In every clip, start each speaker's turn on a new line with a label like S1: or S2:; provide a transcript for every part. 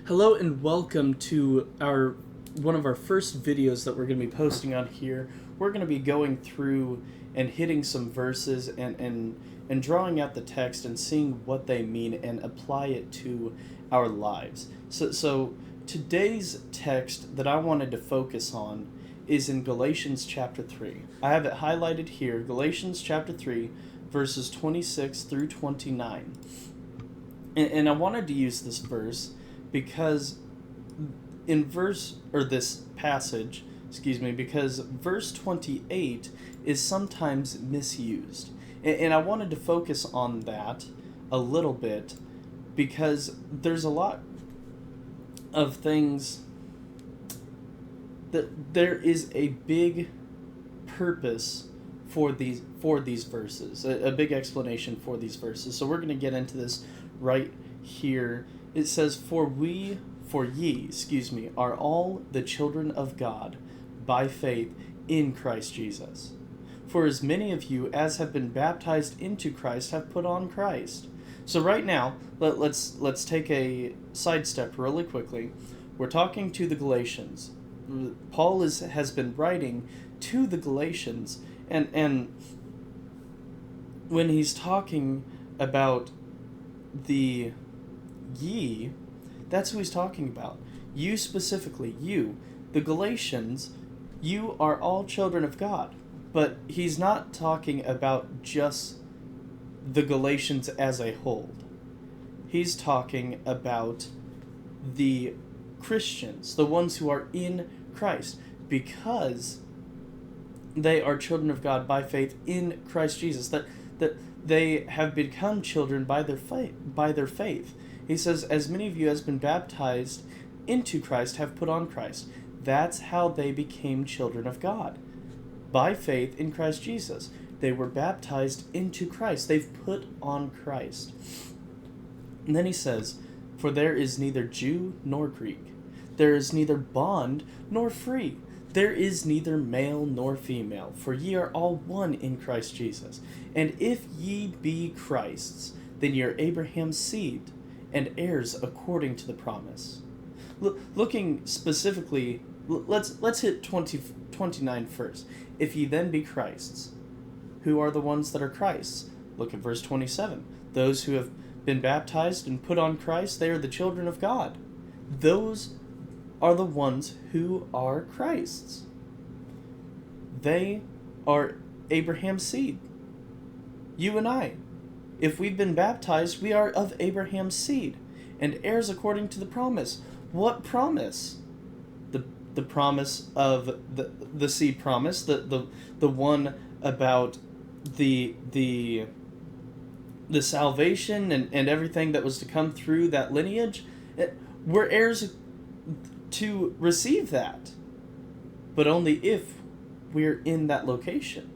S1: Hello and welcome to our one of our first videos that we're going to be posting on here. We're going to be going through and hitting some verses and drawing out the text and seeing what they mean and apply it to our lives. So today's text that I wanted to focus on is in Galatians chapter 3. I have it highlighted here, Galatians chapter 3, verses 26 through 29. And I wanted to use this verse because because verse 28 is sometimes misused. And I wanted to focus on that a little bit because there's a lot of things that there is a big purpose for these verses, a big explanation for these verses. So we're going to get into this right here. It says, For ye, are all the children of God by faith in Christ Jesus. For as many of you as have been baptized into Christ have put on Christ. So right now, let's take a sidestep really quickly. We're talking to the Galatians. Paul has been writing to the Galatians, and when he's talking about the ye, that's who he's talking about. You specifically, you, the Galatians, you are all children of God. But he's not talking about just the Galatians as a whole. He's talking about the Christians, the ones who are in Christ, because they are children of God by faith in Christ Jesus, that they have become children by their faith. He says, as many of you as been baptized into Christ have put on Christ. That's how they became children of God, by faith in Christ Jesus. They were baptized into Christ. They've put on Christ. And then he says, for there is neither Jew nor Greek. There is neither bond nor free. There is neither male nor female, for ye are all one in Christ Jesus. And if ye be Christ's, then ye are Abraham's seed, and heirs according to the promise. Looking specifically, let's hit 29 first. If ye then be Christ's, who are the ones that are Christ's? Look at verse 27. Those who have been baptized and put on Christ, they are the children of God. Those are the ones who are Christ's. They are Abraham's seed. You and I, if we've been baptized, we are of Abraham's seed and heirs according to the promise. What promise? The promise of the seed promise, the one about the salvation and everything that was to come through that lineage. We're heirs to receive that, but only if we're in that location.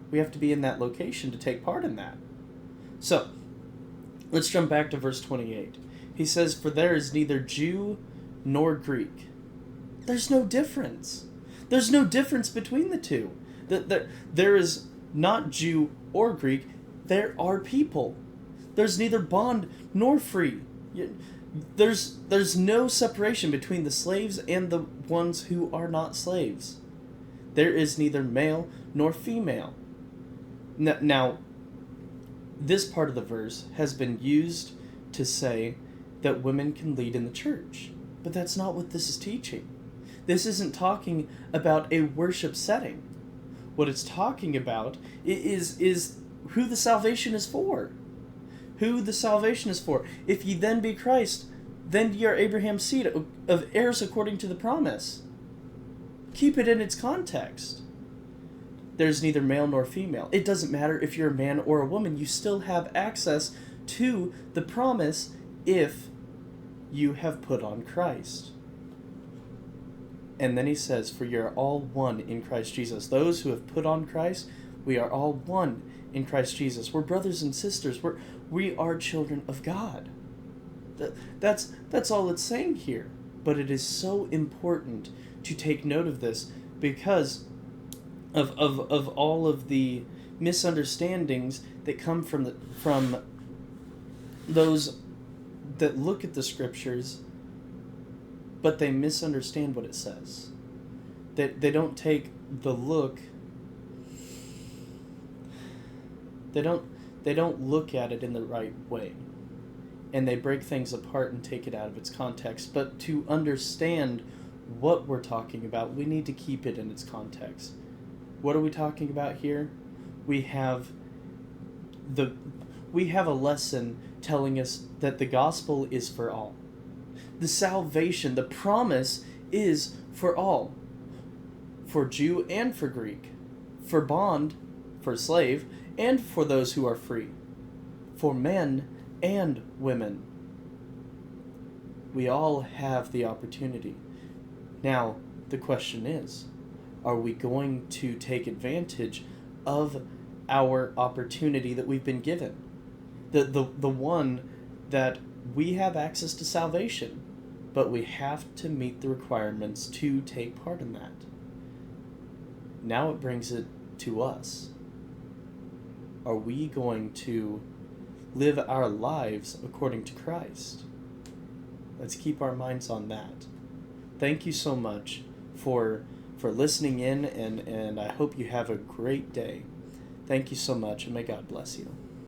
S1: We have to be in that location to take part in that. So, let's jump back to verse 28. He says, for there is neither Jew nor Greek. There's no difference. There's no difference between the two. There is not Jew or Greek. There are people. There's neither bond nor free. There's no separation between the slaves and the ones who are not slaves. There is neither male nor female. Now, this part of the verse has been used to say that women can lead in the church, but that's not what this is teaching. This isn't talking about a worship setting. What it's talking about is who the salvation is for. Who the salvation is for. If ye then be Christ, then ye are Abraham's seed, of heirs according to the promise. Keep it in its context. There's neither male nor female. It doesn't matter if you're a man or a woman. You still have access to the promise if you have put on Christ. And then he says, for you are all one in Christ Jesus. Those who have put on Christ, we are all one in Christ Jesus. We're brothers and sisters. We are children of God. That's all it's saying here. But it is so important to take note of this because of all of the misunderstandings that come from those that look at the scriptures but they misunderstand what it says. They don't take the look. They don't look at it in the right way. And they break things apart and take it out of its context. But to understand what we're talking about, we need to keep it in its context. What are we talking about here? We have a lesson telling us that the gospel is for all. The salvation, the promise is for all. For Jew and for Greek. For bond, for slave, and for those who are free. For men and women. We all have the opportunity. Now, the question is, are we going to take advantage of our opportunity that we've been given? The one that we have access to salvation, but we have to meet the requirements to take part in that. Now it brings it to us. Are we going to live our lives according to Christ? Let's keep our minds on that. Thank you so much for listening in, and I hope you have a great day. Thank you so much, and may God bless you.